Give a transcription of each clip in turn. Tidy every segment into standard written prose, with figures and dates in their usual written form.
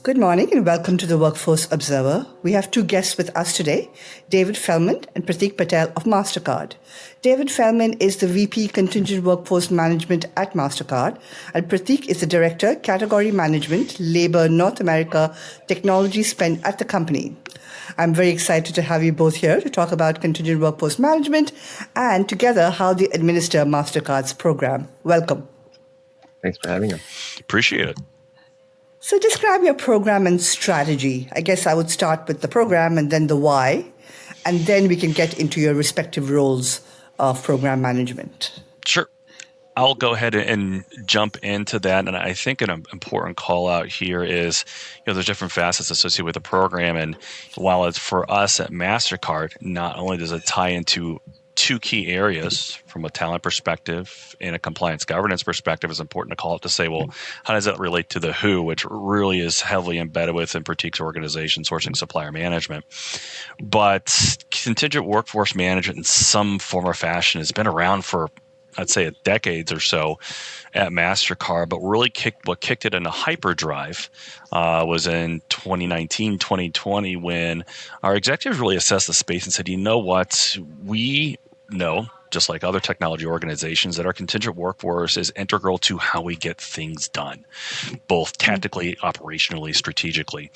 Good morning and welcome to the Workforce Observer. We have two guests with us today, David Feldman and Pratik Patel of Mastercard. David Feldman is the VP Contingent Workforce Management at Mastercard, and Pratik is the Director, Category Management, Labor, North America, Technology Spend at the company. I'm very excited to have you both here to talk about contingent workforce management and together how they administer Mastercard's program. Welcome. Thanks for having us. Appreciate it. So describe your program and strategy. I guess I would start with the program and then the why, and then we can get into your respective roles of program management. Sure. I'll go ahead and jump into that. And I think an important call out here is, there's different facets associated with the program. And while it's for us at Mastercard, not only does it tie into two key areas from a talent perspective and a compliance governance perspective, is important to call it to say, well, how does that relate to the who, which really is heavily embedded within Pratik's organization, sourcing supplier management. But contingent workforce management in some form or fashion has been around for, I'd say, decades or so at Mastercard, but really what kicked it into hyperdrive was in 2019, 2020, when our executives really assessed the space and said, you know what, we know, just like other technology organizations, that our contingent workforce is integral to how we get things done, both tactically, operationally, strategically.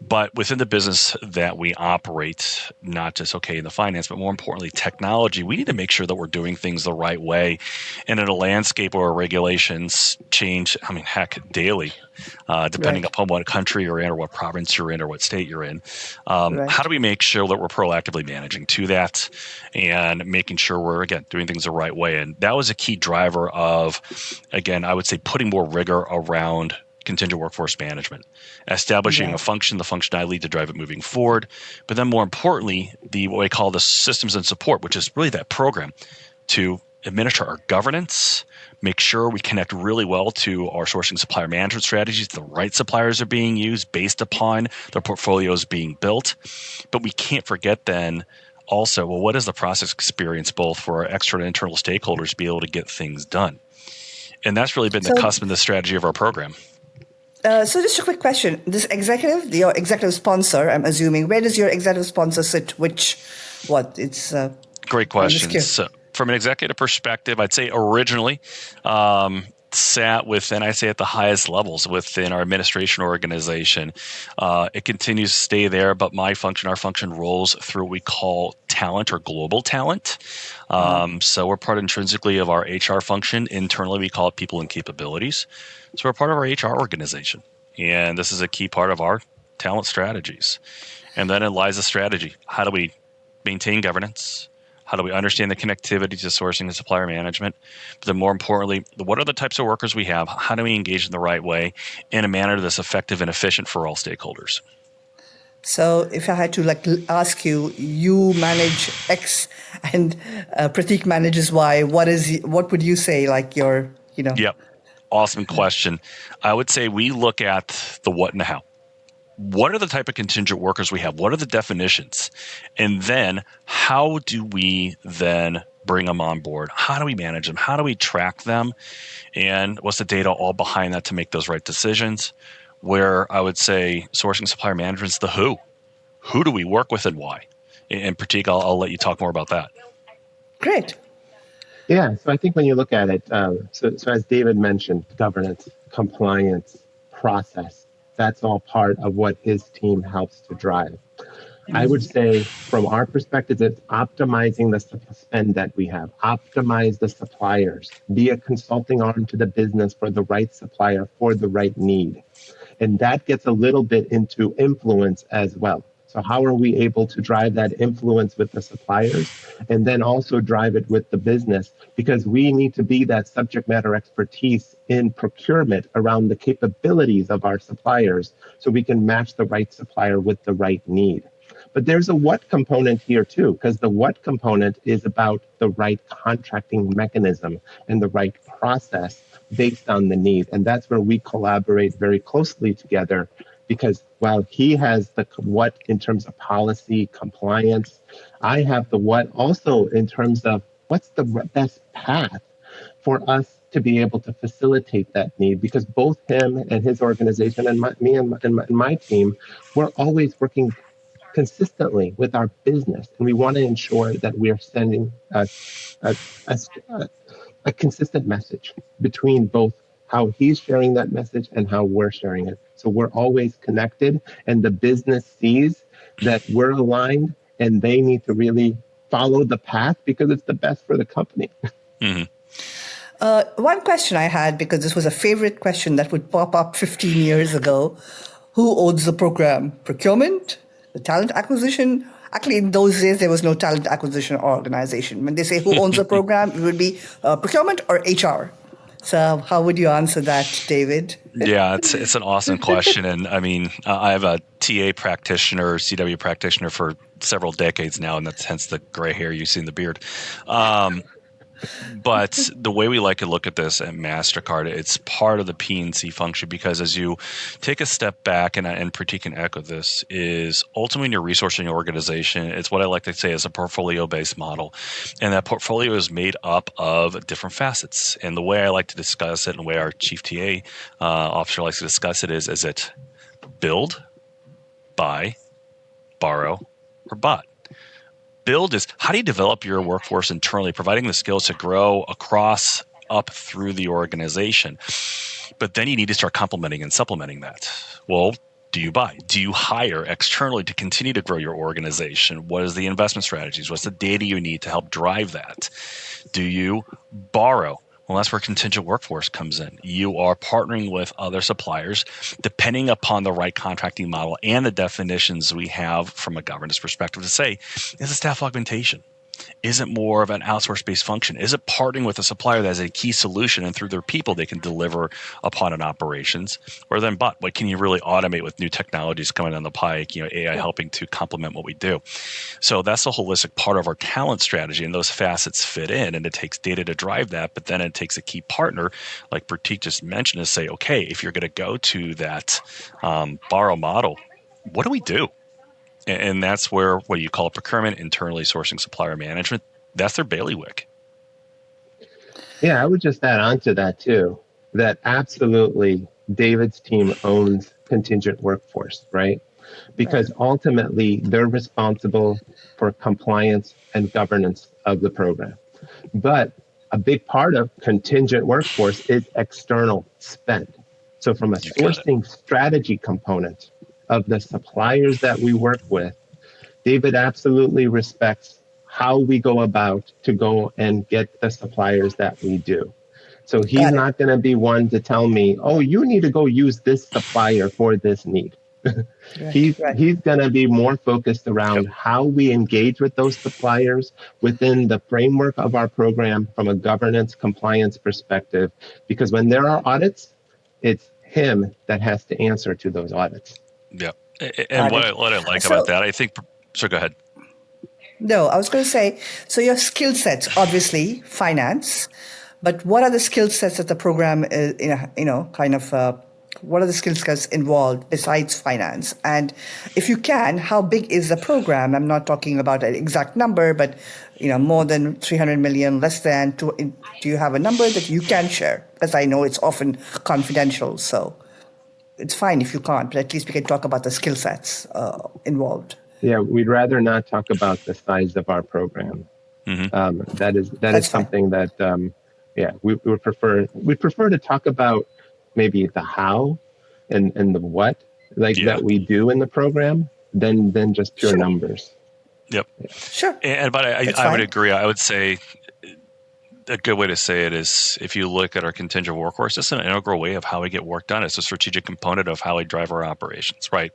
But within the business that we operate, not just in the finance, but more importantly, technology, we need to make sure that we're doing things the right way. And in a landscape where regulations change, daily, depending upon what country you're in or what province you're in or what state you're in. How do we make sure that we're proactively managing to that and making sure we're, again, doing things the right way? And that was a key driver of, again, I would say putting more rigor around contingent workforce management, establishing a function, the functionality to drive it moving forward. But then more importantly, what we call the systems and support, which is really that program to administer our governance, make sure we connect really well to our sourcing supplier management strategies. The right suppliers are being used based upon their portfolios being built. But we can't forget then also, what is the process experience both for our external and internal stakeholders to be able to get things done? And that's really been the cusp and the strategy of our program. So just a quick question. This executive, your executive sponsor, I'm assuming, where does your executive sponsor sit? Great question. So from an executive perspective, I'd say originally sat within, I say at the highest levels within our administration organization. It continues to stay there, but our function rolls through what we call talent or global talent. So we're part intrinsically of our HR function. Internally, we call it people and capabilities. So we're part of our HR organization. And this is a key part of our talent strategies. And then it lies a strategy. How do we maintain governance? How do we understand the connectivity to sourcing and supplier management? But then more importantly, what are the types of workers we have? How do we engage in the right way in a manner that's effective and efficient for all stakeholders? So if I had to ask you, you manage X and Pratik manages Y, what would you say Yep. Awesome question. I would say we look at the what and the how. What are the type of contingent workers we have? What are the definitions? And then how do we then bring them on board? How do we manage them? How do we track them? And what's the data all behind that to make those right decisions? Where I would say sourcing supplier management is the who. Who do we work with and why? And Pratik, I'll let you talk more about that. Great. Yeah, so I think when you look at it, so as David mentioned, governance, compliance, process, that's all part of what his team helps to drive. I would say from our perspective, it's optimizing the spend that we have, optimize the suppliers, be a consulting arm to the business for the right supplier for the right need. And that gets a little bit into influence as well. So how are we able to drive that influence with the suppliers and then also drive it with the business? Because we need to be that subject matter expertise in procurement around the capabilities of our suppliers so we can match the right supplier with the right need. But there's a what component here too, because the what component is about the right contracting mechanism and the right process based on the need. And that's where we collaborate very closely together, because while he has the what in terms of policy, compliance, I have the what also in terms of what's the best path for us to be able to facilitate that need, because both him and his organization and me and my team, we're always working consistently with our business, and we want to ensure that we are sending a, a consistent message between both how he's sharing that message and how we're sharing it. So we're always connected, and the business sees that we're aligned, and they need to really follow the path because it's the best for the company. Mm-hmm. One question I had, because this was a favorite question that would pop up 15 years ago: who owns the program? Procurement? The talent acquisition? Actually, in those days, there was no talent acquisition organization. When they say who owns the program, it would be procurement or HR. So how would you answer that, David? Yeah, it's an awesome question. And I mean, I have a TA practitioner, CW practitioner for several decades now, and that's hence the gray hair you see in the beard. But the way we like to look at this at Mastercard, it's part of the P&C function, because as you take a step back, and Pratik can echo this, is ultimately in your resourcing organization, it's what I like to say is a portfolio-based model. And that portfolio is made up of different facets. And the way I like to discuss it, and the way our chief TA officer likes to discuss it is it build, buy, borrow, or bot? Build is how do you develop your workforce internally, providing the skills to grow across up through the organization. But then you need to start complementing and supplementing that. Well, do you buy? Do you hire externally to continue to grow your organization? What is the investment strategies? What's the data you need to help drive that? Do you borrow? Well, that's where contingent workforce comes in. You are partnering with other suppliers, depending upon the right contracting model and the definitions we have from a governance perspective to say, is it staff augmentation? Is it more of an outsource-based function? Is it partnering with a supplier that has a key solution and through their people they can deliver upon an operations? Or then, but what can you really automate with new technologies coming down the pike, AI helping to complement what we do? So that's a holistic part of our talent strategy, and those facets fit in, and it takes data to drive that, but then it takes a key partner, like Pratik just mentioned, to say, okay, if you're going to go to that borrow model, what do we do? And that's where what you call procurement, internally sourcing supplier management, that's their bailiwick. Yeah, I would just add on to that too, that absolutely David's team owns contingent workforce, right? Because ultimately they're responsible for compliance and governance of the program. But a big part of contingent workforce is external spend. So from a sourcing strategy component of the suppliers that we work with, David absolutely respects how we go about to go and get the suppliers that we do. So he's not going to be one to tell me, oh, you need to go use this supplier for this need. He's going to be more focused around how we engage with those suppliers within the framework of our program from a governance compliance perspective, because when there are audits, it's him that has to answer to those audits. Yeah. And what I like about that, I think, so go ahead. No, I was going to say, so your skill sets, obviously finance, but what are the skill sets that the program is, what are the skill sets involved besides finance? And if you can, how big is the program? I'm not talking about an exact number, but more than 300 million, less than. Do you have a number that you can share? Because I know it's often confidential, so it's fine if you can't, but at least we can talk about the skill sets involved. Yeah, we'd rather not talk about the size of our program. Mm-hmm. That is something that we would prefer. We'd prefer to talk about maybe the how and the what that we do in the program than just pure numbers. Yep. Yeah. Sure. But I would agree. I would say a good way to say it is, if you look at our contingent workforce, it's an integral way of how we get work done. It's a strategic component of how we drive our operations, right?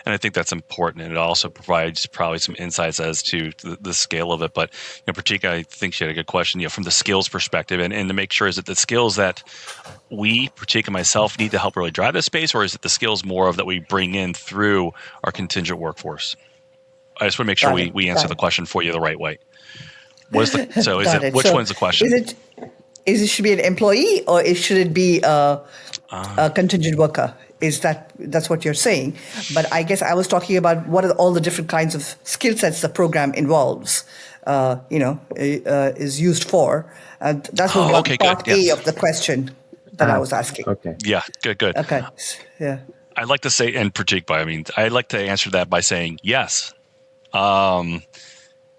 And I think that's important. And it also provides probably some insights as to the scale of it. But Pratik, I think she had a good question, from the skills perspective, and to make sure, is it the skills that we, Pratik and myself, need to help really drive this space, or is it the skills more of that we bring in through our contingent workforce? I just want to make sure we answer the question for you the right way. Which one's the question? Is it should be an employee, or should it be a contingent worker? That's what you're saying? But I guess I was talking about what are all the different kinds of skill sets the program involves. is used for. That was Okay, good. part A Yes. of the question that I was asking. Okay. Yeah, good. Okay. Yeah. I'd like to say, and Pratik, I'd like to answer that by saying yes.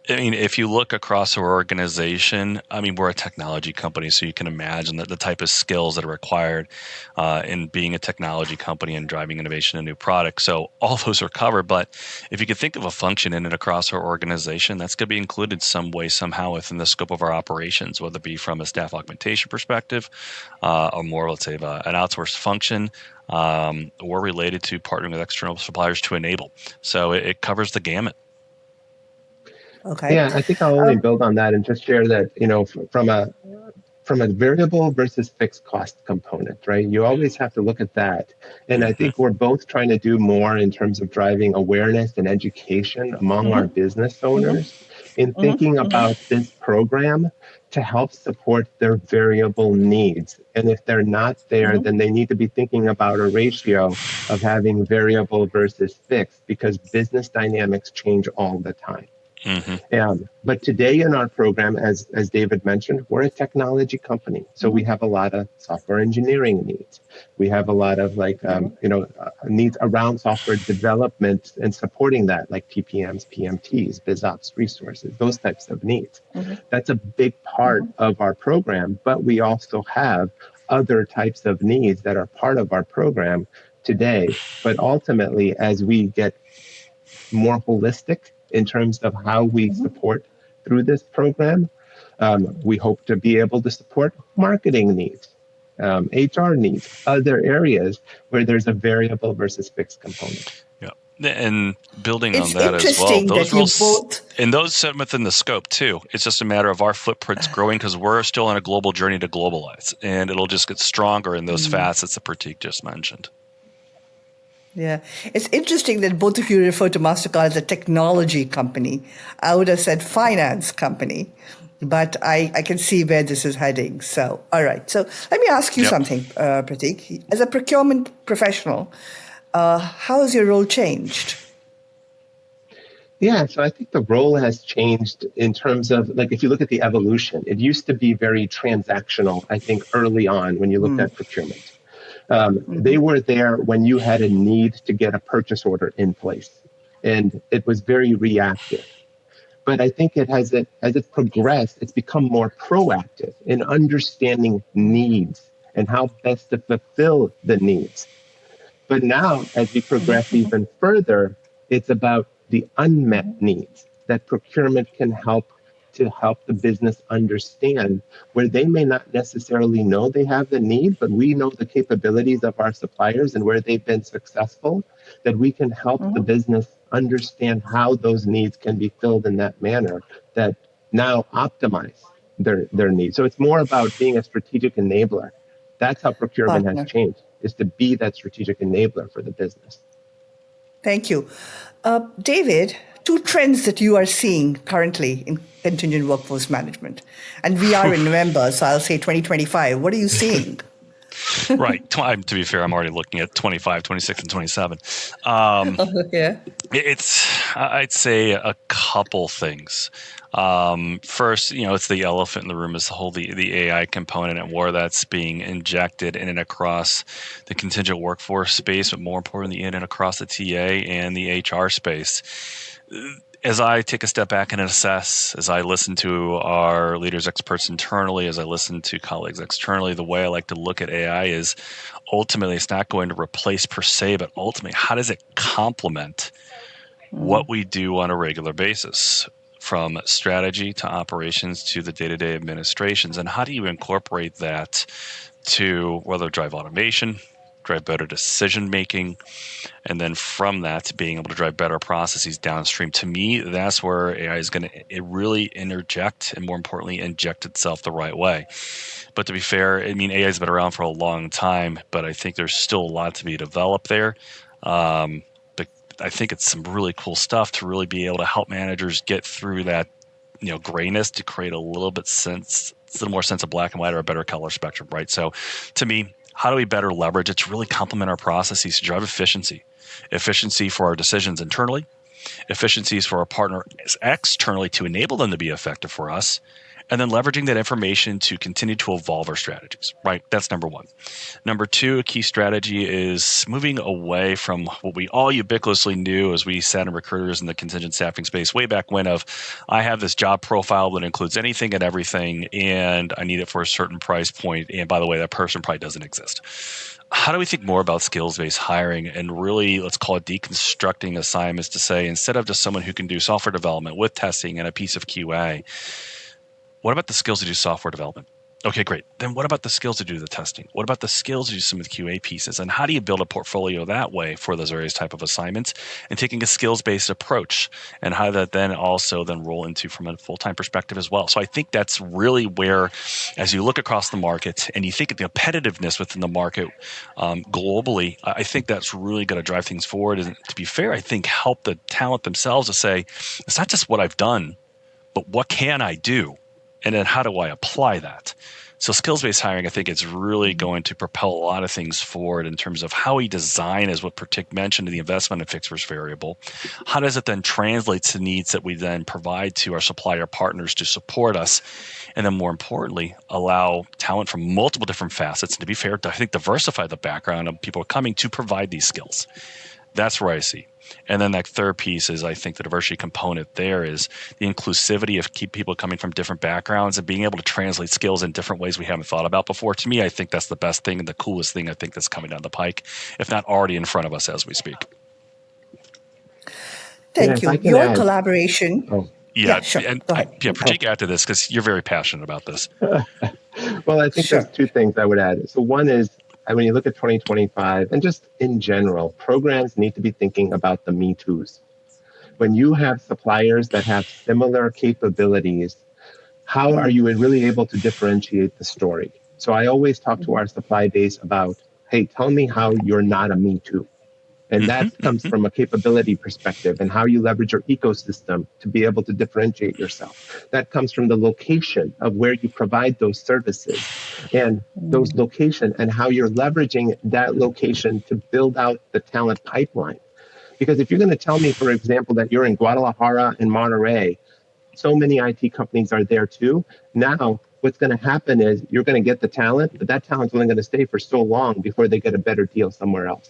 If you look across our organization, we're a technology company, so you can imagine that the type of skills that are required in being a technology company and driving innovation and new products. So all those are covered. But if you could think of a function in and across our organization, that's going to be included some way, somehow within the scope of our operations, whether it be from a staff augmentation perspective or more, let's say, an outsourced function. Or related to partnering with external suppliers to enable. So it covers the gamut. Okay. Yeah, I think I'll only build on that and just share that, from a variable versus fixed cost component, right? You always have to look at that. And I think we're both trying to do more in terms of driving awareness and education among our business owners in thinking about this program to help support their variable needs. And if they're not there, then they need to be thinking about a ratio of having variable versus fixed, because business dynamics change all the time. But today in our program, as David mentioned, we're a technology company. So we have a lot of software engineering needs. We have a lot of needs around software development and supporting that, like PPMs, PMTs, BizOps resources, those types of needs. That's a big part of our program, but we also have other types of needs that are part of our program today. But ultimately, as we get more holistic in terms of how we support through this program, we hope to be able to support marketing needs, HR needs, other areas where there's a variable versus fixed component. Yeah, and building It's on that as well, interesting those that you rules both- and those sit within the scope too. It's just a matter of our footprints growing because we're still on a global journey to globalize, and it'll just get stronger in those facets that Pratik just mentioned. Yeah. It's interesting that both of you refer to Mastercard as a technology company. I would have said finance company, but I can see where this is heading. So, all right. So let me ask you something, Pratik. As a procurement professional, how has your role changed? Yeah, so I think the role has changed in terms of, like, if you look at the evolution, it used to be very transactional, I think, early on when you looked at procurement. They were there when you had a need to get a purchase order in place, and it was very reactive. But I think as it progressed, it's become more proactive in understanding needs and how best to fulfill the needs. But now, as we progress even further, it's about the unmet needs that procurement can help the business understand, where they may not necessarily know they have the need, but we know the capabilities of our suppliers and where they've been successful, that we can help the business understand how those needs can be filled in that manner that now optimize their needs. So it's more about being a strategic enabler. That's how procurement has changed, is to be that strategic enabler for the business. Thank you. David, two trends that you are seeing currently in contingent workforce management. And we are in November, so I'll say 2025. What are you seeing? Right. To be fair, I'm already looking at 25, 26, and 27. Yeah. I'd say a couple things. First, it's the elephant in the room is the AI component and where that's being injected in and across the contingent workforce space, but more importantly, in and across the TA and the HR space. As I take a step back and assess, as I listen to our leaders, experts internally, as I listen to colleagues externally, the way I like to look at AI is ultimately it's not going to replace per se, but ultimately, how does it complement what we do on a regular basis, from strategy to operations to the day-to-day administrations? And how do you incorporate that to whether drive automation, drive better decision making, and then from that being able to drive better processes downstream? To me, that's where AI is going to really interject and, more importantly, inject itself the right way. But to be fair, AI has been around for a long time, but I think there's still a lot to be developed there. But I think it's some really cool stuff to really be able to help managers get through that, grayness, to create a little more sense of black and white, or a better color spectrum, right? So to me, how do we better leverage it to really complement our processes to drive efficiency for our decisions internally, efficiencies for our partner externally to enable them to be effective for us, and then leveraging that information to continue to evolve our strategies, right? That's number one. Number two, a key strategy is moving away from what we all ubiquitously knew as we sat in recruiters in the contingent staffing space way back when of, I have this job profile that includes anything and everything, and I need it for a certain price point. And by the way, that person probably doesn't exist. How do we think more about skills-based hiring and really, let's call it deconstructing assignments to say, instead of just someone who can do software development with testing and a piece of QA, what about the skills to do software development? Okay, great. Then what about the skills to do the testing? What about the skills to do some of the QA pieces? And how do you build a portfolio that way for those various type of assignments and taking a skills-based approach, and how that then also then roll into from a full-time perspective as well? So I think that's really where, as you look across the market and you think of the competitiveness within the market globally, I think that's really going to drive things forward. And to be fair, I think help the talent themselves to say, it's not just what I've done, but what can I do? And then how do I apply that? So skills-based hiring, I think it's really going to propel a lot of things forward in terms of how we design, as what Pratik mentioned, the investment and fixed versus variable. How does it then translate to needs that we then provide to our supplier partners to support us? And then more importantly, allow talent from multiple different facets. And to be fair, I think diversify the background of people coming to provide these skills. That's where I see. And then that third piece is, I think the diversity component there is the inclusivity of people coming from different backgrounds and being able to translate skills in different ways we haven't thought about before. To me, I think that's the best thing and the coolest thing I think that's coming down the pike, if not already in front of us as we speak. Thank you. Your collaboration. Oh. Yeah, sure. And go ahead. Pratik, add to this because you're very passionate about this. Well, I think there's two things I would add. So one is, when you look at 2025 and just in general, programs need to be thinking about the Me Too's. When you have suppliers that have similar capabilities, how are you really able to differentiate the story? So I always talk to our supply base about, hey, tell me how you're not a Me Too. And that comes from a capability perspective and how you leverage your ecosystem to be able to differentiate yourself. That comes from the location of where you provide those services and those location and how you're leveraging that location to build out the talent pipeline. Because if you're going to tell me, for example, that you're in Guadalajara and Monterrey, so many IT companies are there too. Now, what's going to happen is you're going to get the talent, but that talent's only going to stay for so long before they get a better deal somewhere else.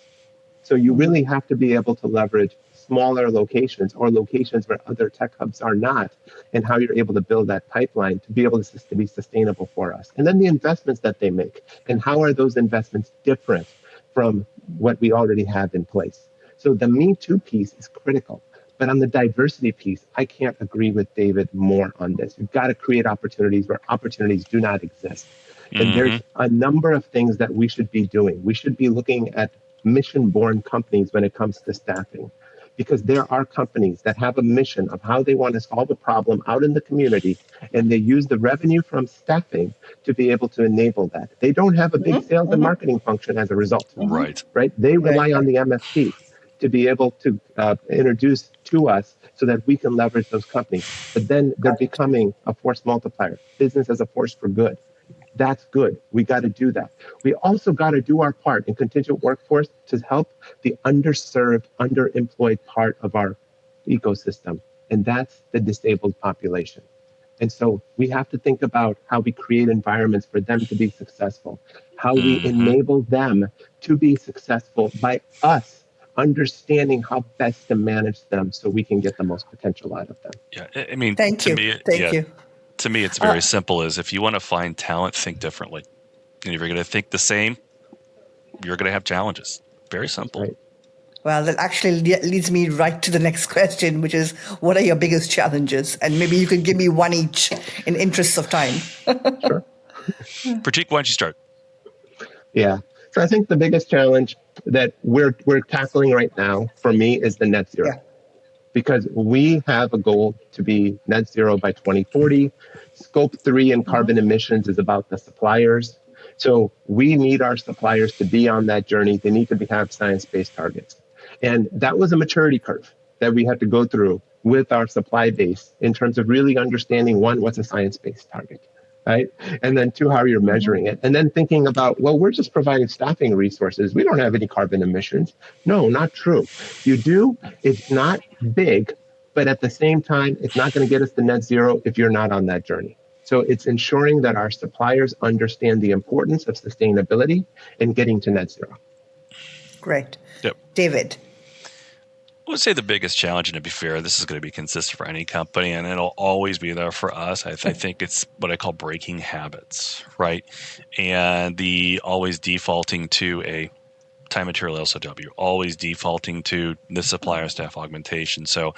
So you really have to be able to leverage smaller locations or locations where other tech hubs are not, and how you're able to build that pipeline to be able to be sustainable for us. And then the investments that they make, and how are those investments different from what we already have in place. So the Me Too piece is critical. But on the diversity piece, I can't agree with David more on this. You've got to create opportunities where opportunities do not exist. And there's a number of things that we should be doing. We should be looking at mission-born companies when it comes to staffing, because there are companies that have a mission of how they want to solve a problem out in the community, and they use the revenue from staffing to be able to enable that. They don't have a big sales and marketing function as a result. Right? They rely on the MSP to be able to introduce to us so that we can leverage those companies. But then they're becoming a force multiplier, business as a force for good. That's good. We got to do that. We also got to do our part in contingent workforce to help the underserved, underemployed part of our ecosystem, and that's the disabled population. And so we have to think about how we create environments for them to be successful, how we enable them to be successful by us understanding how best to manage them so we can get the most potential out of them. Yeah, I mean, Thank you. To me, it's very simple. Is if you want to find talent, think differently. And if you're going to think the same, you're going to have challenges. Very simple. Right. Well, that actually leads me right to the next question, which is, what are your biggest challenges? And maybe you can give me one each in interests of time. Sure. Pratik, why don't you start? Yeah. So I think the biggest challenge that we're tackling right now for me is the net zero. Yeah. Because we have a goal to be net zero by 2040. Scope 3 and carbon emissions is about the suppliers. So we need our suppliers to be on that journey. They need to have science-based targets. And that was a maturity curve that we had to go through with our supply base in terms of really understanding, one, what's a science-based target? right? And then two, how you're measuring it. And then thinking about, well, we're just providing staffing resources. We don't have any carbon emissions. No, not true. You do. It's not big, but at the same time, it's not going to get us to net zero if you're not on that journey. So it's ensuring that our suppliers understand the importance of sustainability and getting to net zero. Great. Yep. David. I would say the biggest challenge, and to be fair, this is going to be consistent for any company, and it'll always be there for us. I think it's what I call breaking habits, right? And the always defaulting to a time material SOW, always defaulting to the supplier staff augmentation. So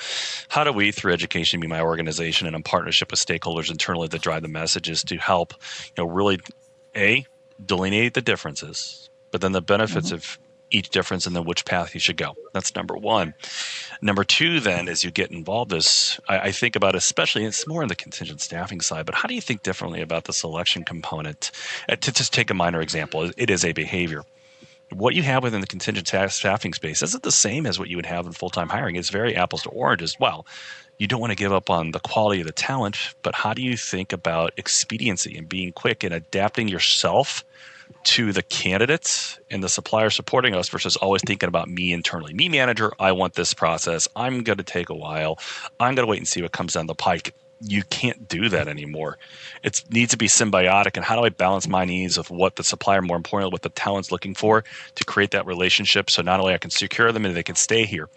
how do we, through education, be my organization and in partnership with stakeholders internally that drive the messages to help, really, delineate the differences, but then the benefits of each difference and then which path you should go. That's number one. Number two, then, as you get involved, I think about, especially, it's more on the contingent staffing side, but how do you think differently about the selection component? To just take a minor example, it is a behavior. What you have within the contingent staffing space isn't the same as what you would have in full-time hiring. It's very apples to oranges. Well, you don't want to give up on the quality of the talent, but how do you think about expediency and being quick and adapting yourself to the candidates and the supplier supporting us versus always thinking about me internally? Me, manager, I want this process. I'm going to take a while. I'm going to wait and see what comes down the pike. You can't do that anymore. It needs to be symbiotic. And how do I balance my needs of what the supplier, more importantly, what the talent's looking for to create that relationship so not only I can secure them and they can stay here.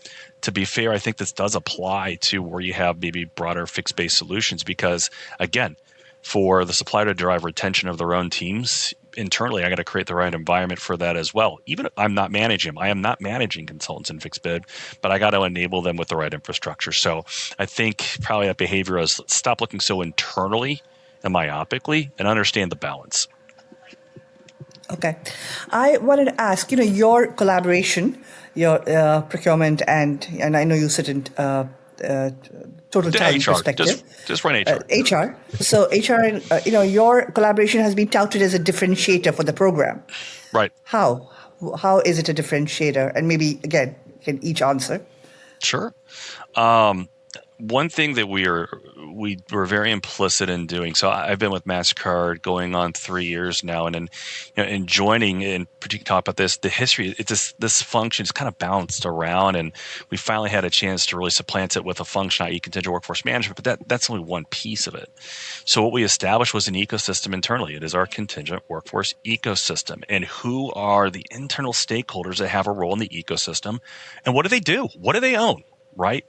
To be fair, I think this does apply to where you have maybe broader fixed-based solutions because, again, for the supplier to drive retention of their own teams, internally, I got to create the right environment for that as well. Even if I'm not managing them, I am not managing consultants in fixed bid, but I got to enable them with the right infrastructure. So I think probably that behavior is stop looking so internally and myopically and understand the balance. Okay. I wanted to ask, your collaboration, your procurement, and I know you sit in total talent HR, perspective. just run HR. HR. So HR, your collaboration has been touted as a differentiator for the program. Right. How is it a differentiator? And maybe, again, can each answer? Sure. One thing that we were very implicit in doing. So I've been with Mastercard going on 3 years now, and in joining, and Pratik talked about this, the history. It's this function is kind of bounced around, and we finally had a chance to really supplant it with a function, i.e., contingent workforce management. But that's only one piece of it. So what we established was an ecosystem internally. It is our contingent workforce ecosystem, and who are the internal stakeholders that have a role in the ecosystem, and what do they do? What do they own? Right?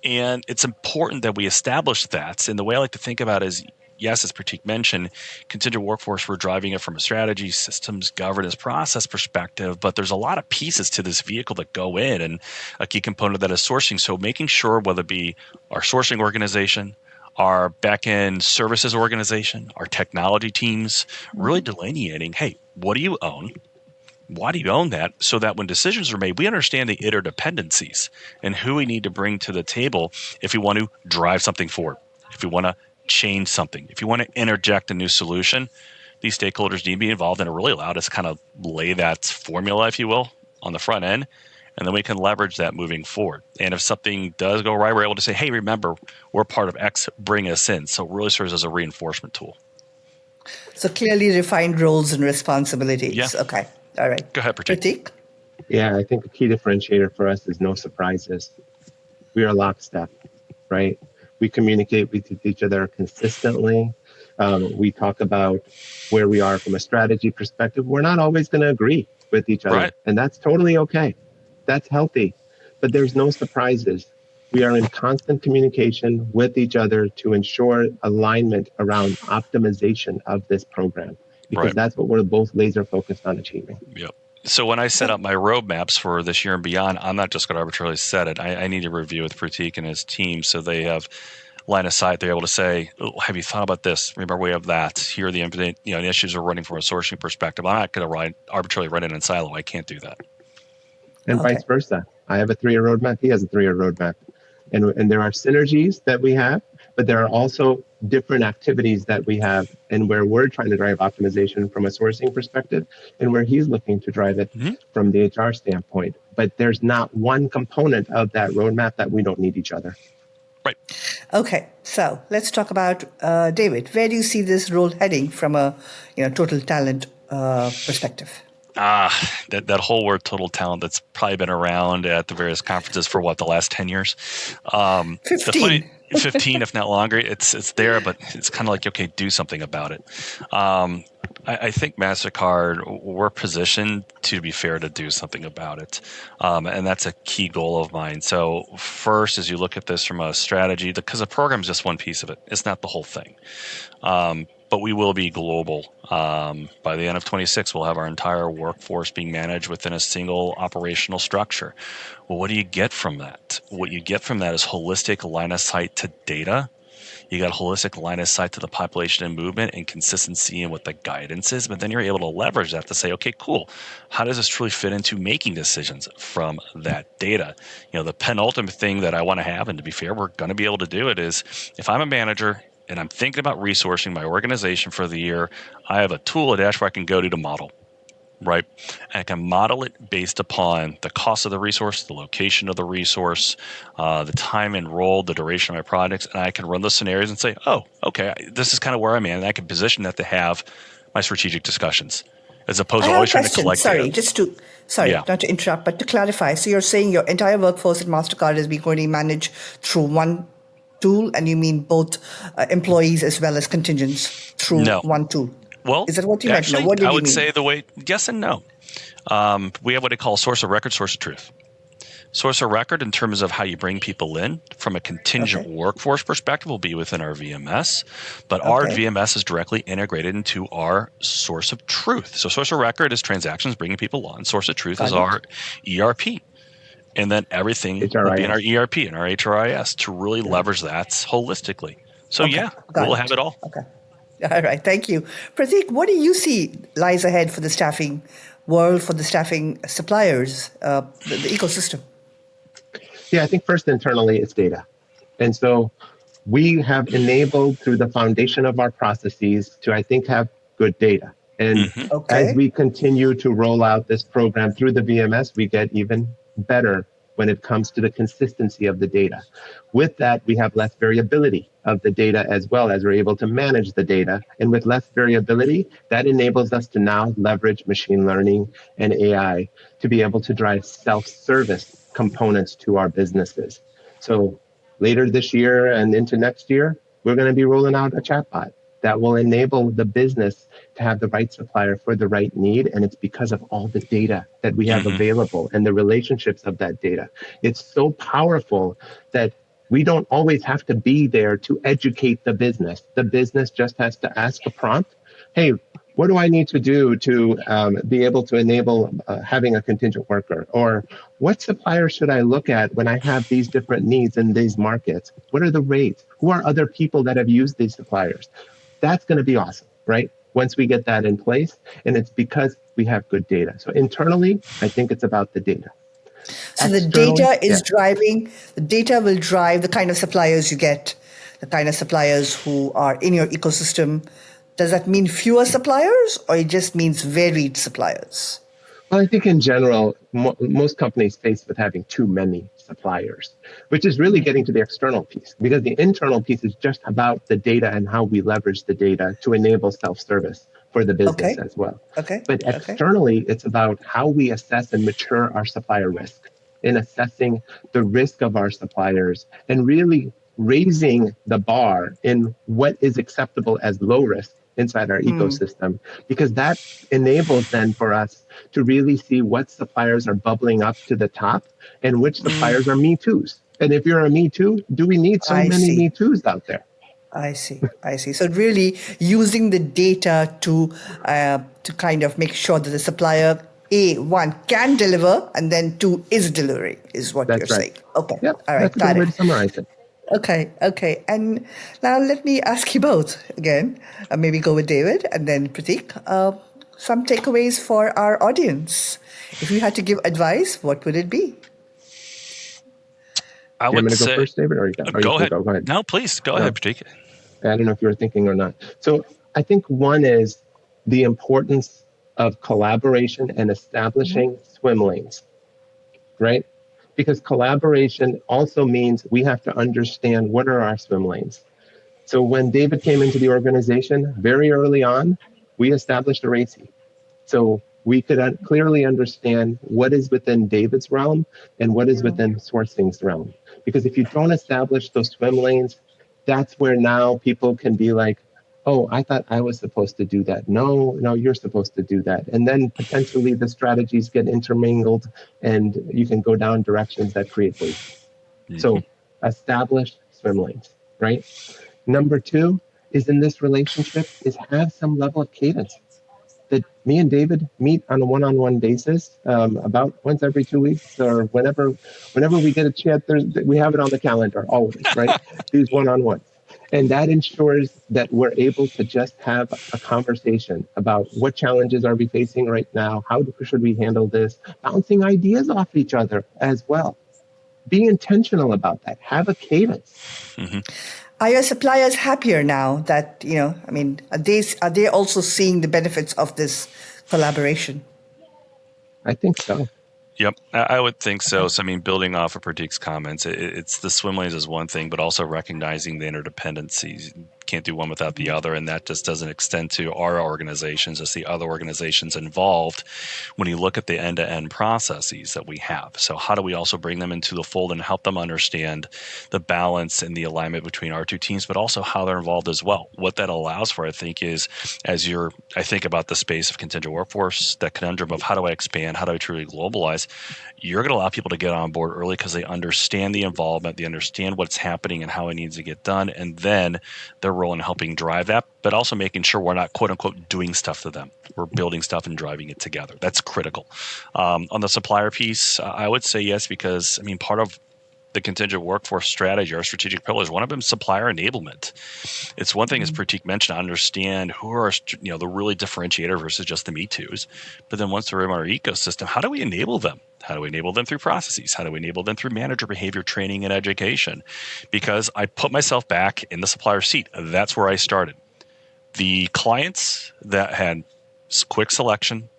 And it's important that we establish that. And the way I like to think about it is, yes, as Pratik mentioned, contingent workforce, we're driving it from a strategy, systems, governance, process perspective, but there's a lot of pieces to this vehicle that go in, and a key component of that is sourcing. So making sure, whether it be our sourcing organization, our back-end services organization, our technology teams, really delineating, hey, what do you own? Why do you own that? So that when decisions are made, we understand the interdependencies and who we need to bring to the table if we want to drive something forward, if we want to change something, if you want to interject a new solution. These stakeholders need to be involved, and it really allowed us to kind of lay that formula, if you will, on the front end, and then we can leverage that moving forward. And if something does go right, we're able to say, hey, remember, we're part of X, bring us in. So it really serves as a reinforcement tool. So clearly defined roles and responsibilities. Yeah. Okay. All right. Go ahead, Pratik. Yeah, I think a key differentiator for us is no surprises. We are lockstep, right? We communicate with each other consistently. We talk about where we are from a strategy perspective. We're not always going to agree with each other, and that's totally okay. That's healthy, but there's no surprises. We are in constant communication with each other to ensure alignment around optimization of this program, because that's what we're both laser focused on achieving. Yep. So when I set up my roadmaps for this year and beyond, I'm not just going to arbitrarily set it. I need to review with Pratik and his team so they have line of sight. They're able to say, oh, have you thought about this? Remember, we have that. Here are the the issues we're running from a sourcing perspective. I'm not going to arbitrarily run it in silo. I can't do that. And vice versa. I have a 3-year roadmap. He has a 3-year roadmap. And there are synergies that we have, but there are also different activities that we have, and where we're trying to drive optimization from a sourcing perspective, and where he's looking to drive it from the HR standpoint. But there's not one component of that roadmap that we don't need each other. Right. Okay, so let's talk about David. Where do you see this role heading from a total talent perspective? That whole word total talent that's probably been around at the various conferences for the last 10 years. The funny 15. 15, if not longer, it's there, but it's kind of like, okay, do something about it. I think MasterCard, we're positioned, to be fair, to do something about it. And that's a key goal of mine. So first, as you look at this from a strategy, because the program is just one piece of it, it's not the whole thing. But we will be global. By the end of 26, we'll have our entire workforce being managed within a single operational structure. Well, what do you get from that? What you get from that is holistic line of sight to data. You got a holistic line of sight to the population and movement and consistency in what the guidance is, but then you're able to leverage that to say, okay, cool. How does this truly fit into making decisions from that data? The penultimate thing that I want to have, and to be fair, we're going to be able to do it, is if I'm a manager and I'm thinking about resourcing my organization for the year, I have a tool, a dashboard I can go to model, right? And I can model it based upon the cost of the resource, the location of the resource, the time enrolled, the duration of my projects, and I can run those scenarios and say, oh, okay, this is kind of where I'm at, and I can position that to have my strategic discussions, as opposed I to have a always trying to question. collect Sorry, data. not to interrupt, but to clarify. So you're saying your entire workforce at Mastercard is being going to be managed through one tool, and you mean both employees as well as contingents through No. one tool? Well, Is that what you meant? No, actually, what did I you would mean? say yes and no. We have what I call source of record, source of truth. Source of record in terms of how you bring people in from a contingent workforce perspective will be within our VMS, but our VMS is directly integrated into our source of truth. So source of record is transactions bringing people on. Source of truth is our ERP. And then everything will be in our ERP and our HRIS to really leverage that holistically. So we'll have it all. Okay. All right. Thank you. Pratik, what do you see lies ahead for the staffing world, for the staffing suppliers, the ecosystem? Yeah, I think first internally it's data. And so we have enabled through the foundation of our processes to, I think, have good data. And as we continue to roll out this program through the VMS, we get even better when it comes to the consistency of the data. With that, we have less variability of the data as well, as we're able to manage the data. And with less variability, that enables us to now leverage machine learning and AI to be able to drive self-service components to our businesses. So later this year and into next year, we're going to be rolling out a chatbot that will enable the business to have the right supplier for the right need. And it's because of all the data that we have available and the relationships of that data. It's so powerful that we don't always have to be there to educate the business. The business just has to ask a prompt. Hey, what do I need to do to be able to enable having a contingent worker? Or what suppliers should I look at when I have these different needs in these markets? What are the rates? Who are other people that have used these suppliers? That's going to be awesome, right? Once we get that in place, and it's because we have good data. So internally, I think it's about the data. So the data is driving, the data will drive the kind of suppliers you get, the kind of suppliers who are in your ecosystem. Does that mean fewer suppliers, or it just means varied suppliers? Well, I think in general, most companies faced with having too many suppliers, which is really getting to the external piece, because the internal piece is just about the data and how we leverage the data to enable self-service for the business as well. But externally, it's about how we assess and mature our supplier risk in assessing the risk of our suppliers and really raising the bar in what is acceptable as low risk inside our ecosystem, because that enables then for us to really see what suppliers are bubbling up to the top and which suppliers are Me Too's. And if you're a Me Too, do we need so many Me Too's out there? I see. So really using the data to kind of make sure that the supplier, one, can deliver, and then two, is delivering, is what you're saying. Okay. Yep. All right. That's a good way to summarize it. Okay. And now let me ask you both again. Maybe go with David and then Pratik. Some takeaways for our audience. If you had to give advice, what would it be? I would say, go first, David, or go ahead. Go ahead. No, please go ahead, Pratik. I don't know if you were thinking or not. So I think one is the importance of collaboration and establishing swim lanes, right? because collaboration also means we have to understand what are our swim lanes. So when David came into the organization, very early on, we established a RACI. So we could clearly understand what is within David's realm and what is within sourcing's realm. Because if you don't establish those swim lanes, that's where now people can be like, oh, I thought I was supposed to do that. No, you're supposed to do that. And then potentially the strategies get intermingled and you can go down directions that create waste. So establish swim lanes, right? Number two is in this relationship is have some level of cadence. That me and David meet on a one-on-one basis about once every 2 weeks or whenever we get a chance. We have it on the calendar always, right? These one-on-ones. And that ensures that we're able to just have a conversation about what challenges are we facing right now? How should we handle this? Bouncing ideas off each other as well. Be intentional about that. Have a cadence. Are your suppliers happier now that, are they also seeing the benefits of this collaboration? I think so. Yep, I would think so. So, building off of Pratik's comments, it's the swim lanes is one thing, but also recognizing the interdependencies. Can't do one without the other, and that just doesn't extend to our organizations, just the other organizations involved when you look at the end-to-end processes that we have. So how do we also bring them into the fold and help them understand the balance and the alignment between our two teams, but also how they're involved as well? What that allows for, I think, is I think about the space of contingent workforce, that conundrum of how do I expand, how do I truly globalize? You're going to allow people to get on board early because they understand the involvement, they understand what's happening and how it needs to get done, and then their role in helping drive that, but also making sure we're not quote unquote doing stuff to them. We're building stuff and driving it together. That's critical. On the supplier piece, I would say yes, because part of the contingent workforce strategy, our strategic pillars, one of them is supplier enablement. It's one thing, as Pratik mentioned, to understand who are the really differentiator versus just the Me Too's. But then once they're in our ecosystem, how do we enable them? How do we enable them through processes? How do we enable them through manager behavior training and education? Because I put myself back in the supplier seat. That's where I started. The clients that had quick selection,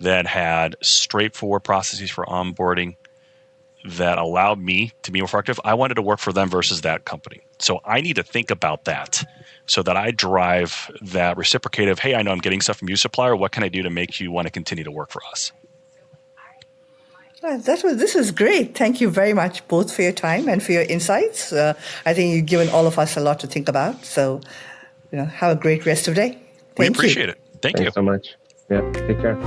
that had straightforward processes for onboarding, that allowed me to be more effective, I wanted to work for them versus that company. So I need to think about that so that I drive that reciprocative, hey, I know I'm getting stuff from you, supplier. What can I do to make you want to continue to work for us? This is great. Thank you very much, both for your time and for your insights. I think you've given all of us a lot to think about. So, have a great rest of the day. We appreciate it. Thank you. Thanks so much. Yeah, take care.